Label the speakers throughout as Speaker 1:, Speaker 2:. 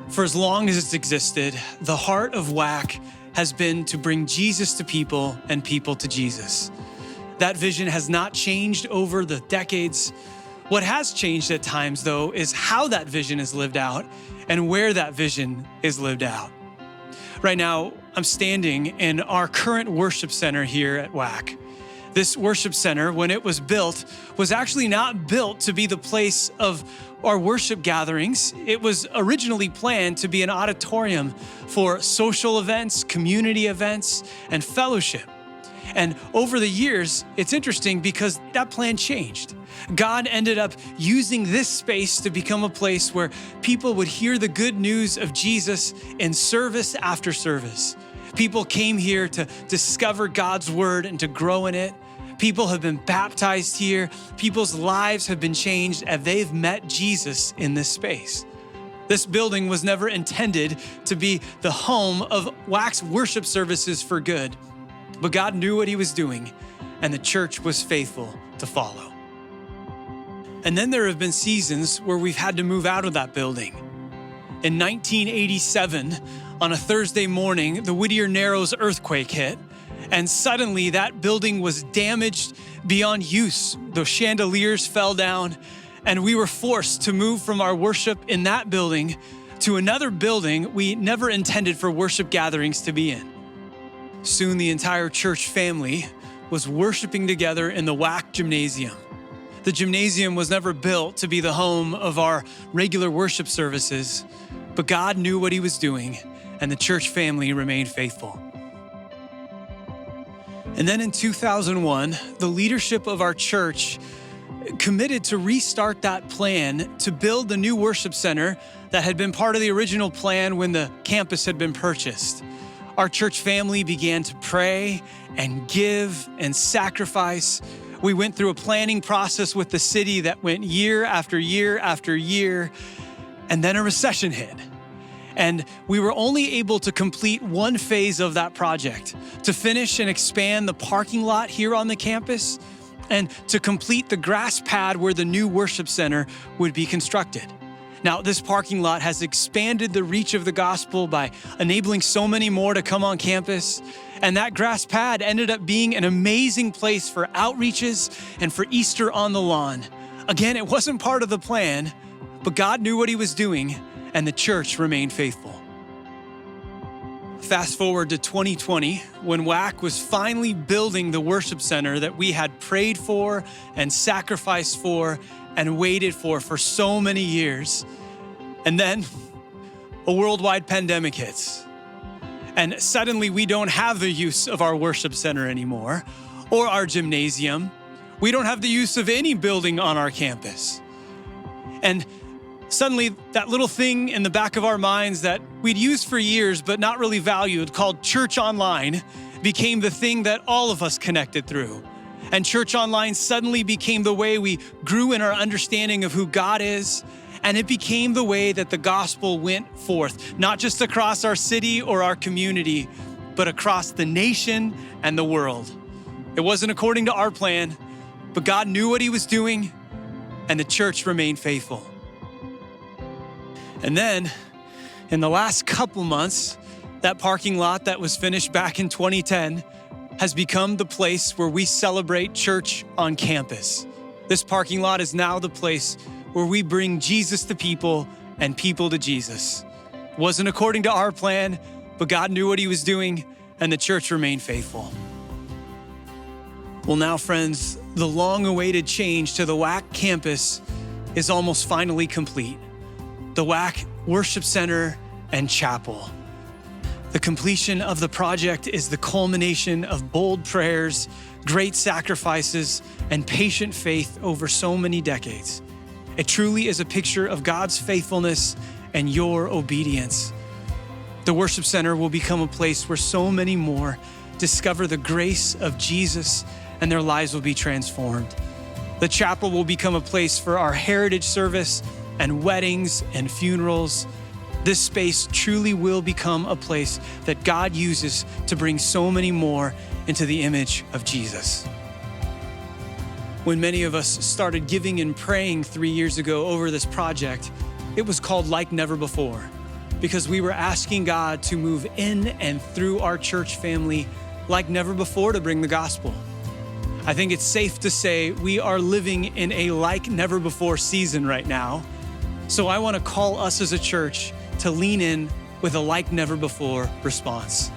Speaker 1: For as long as it's existed, the heart of WACC has been to bring Jesus to people and people to Jesus. That vision has not changed over the decades. What has changed at times, though, is how that vision is lived out and where that vision is lived out. Right now, I'm standing in our current worship center here at WACC. This worship center, when it was built, was actually not built to be the place of our worship gatherings. It was originally planned to be an auditorium for social events, community events, and fellowship. And over the years, it's interesting because that plan changed. God ended up using this space to become a place where people would hear the good news of Jesus in service after service. People came here to discover God's word and to grow in it. People have been baptized here. People's lives have been changed as they've met Jesus in this space. This building was never intended to be the home of WACC's worship services for good, but God knew what he was doing, and the church was faithful to follow. And then there have been seasons where we've had to move out of that building. In 1987, on a Thursday morning, the Whittier Narrows earthquake hit, and suddenly that building was damaged beyond use. The chandeliers fell down, and we were forced to move from our worship in that building to another building we never intended for worship gatherings to be in. Soon the entire church family was worshiping together in the WACC gymnasium. The gymnasium was never built to be the home of our regular worship services, but God knew what he was doing, and the church family remained faithful. And then in 2001, the leadership of our church committed to restart that plan to build the new worship center that had been part of the original plan when the campus had been purchased. Our church family began to pray and give and sacrifice. We went through a planning process with the city that went year after year after year, and then a recession hit. And we were only able to complete one phase of that project, to finish and expand the parking lot here on the campus and to complete the grass pad where the new worship center would be constructed. Now, this parking lot has expanded the reach of the gospel by enabling so many more to come on campus. And that grass pad ended up being an amazing place for outreaches and for Easter on the lawn. Again, it wasn't part of the plan, but God knew what he was doing, and the church remained faithful. Fast forward to 2020, when WACC was finally building the worship center that we had prayed for and sacrificed for and waited for so many years. And then a worldwide pandemic hits. And suddenly we don't have the use of our worship center anymore or our gymnasium. We don't have the use of any building on our campus. And suddenly that little thing in the back of our minds that we'd used for years but not really valued, called church online, became the thing that all of us connected through. And church online suddenly became the way we grew in our understanding of who God is. And it became the way that the gospel went forth, not just across our city or our community, but across the nation and the world. It wasn't according to our plan, but God knew what he was doing, and the church remained faithful. And then, in the last couple months, that parking lot that was finished back in 2010 has become the place where we celebrate church on campus. This parking lot is now the place where we bring Jesus to people and people to Jesus. It wasn't according to our plan, but God knew what he was doing, and the church remained faithful. Well, now, friends, the long-awaited change to the WACC campus is almost finally complete. The WACC Worship Center and Chapel. The completion of the project is the culmination of bold prayers, great sacrifices, and patient faith over so many decades. It truly is a picture of God's faithfulness and your obedience. The worship center will become a place where so many more discover the grace of Jesus and their lives will be transformed. The chapel will become a place for our heritage service and weddings and funerals. This space truly will become a place that God uses to bring so many more into the image of Jesus. When many of us started giving and praying 3 years ago over this project, it was called Like Never Before. because we were asking God to move in and through our church family like never before to bring the gospel. I think it's safe to say we are living in a like never before season right now. So I want to call us as a church to lean in with a like never before response.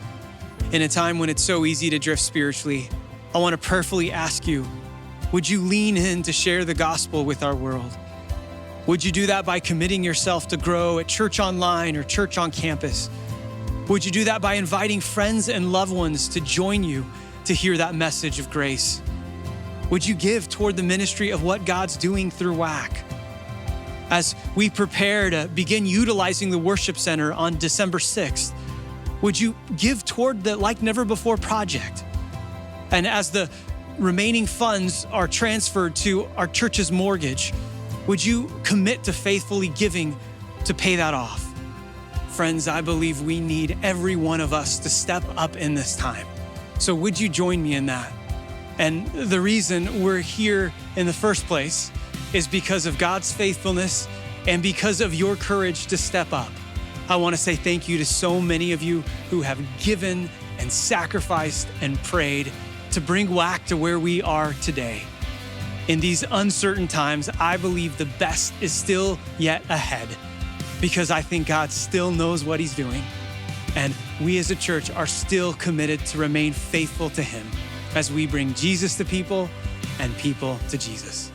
Speaker 1: In a time when it's so easy to drift spiritually, I want to prayerfully ask you, would you lean in to share the gospel with our world? Would you do that by committing yourself to grow at church online or church on campus? Would you do that by inviting friends and loved ones to join you to hear that message of grace? Would you give toward the ministry of what God's doing through WACC? As we prepare to begin utilizing the worship center on December 6th, would you give toward the Like Never Before project? And as the remaining funds are transferred to our church's mortgage, would you commit to faithfully giving to pay that off? Friends, I believe we need every one of us to step up in this time. So would you join me in that? And the reason we're here in the first place is because of God's faithfulness and because of your courage to step up. I want to say thank you to so many of you who have given and sacrificed and prayed to bring WACC to where we are today. In these uncertain times, I believe the best is still yet ahead because I think God still knows what he's doing. And we as a church are still committed to remain faithful to him as we bring Jesus to people and people to Jesus.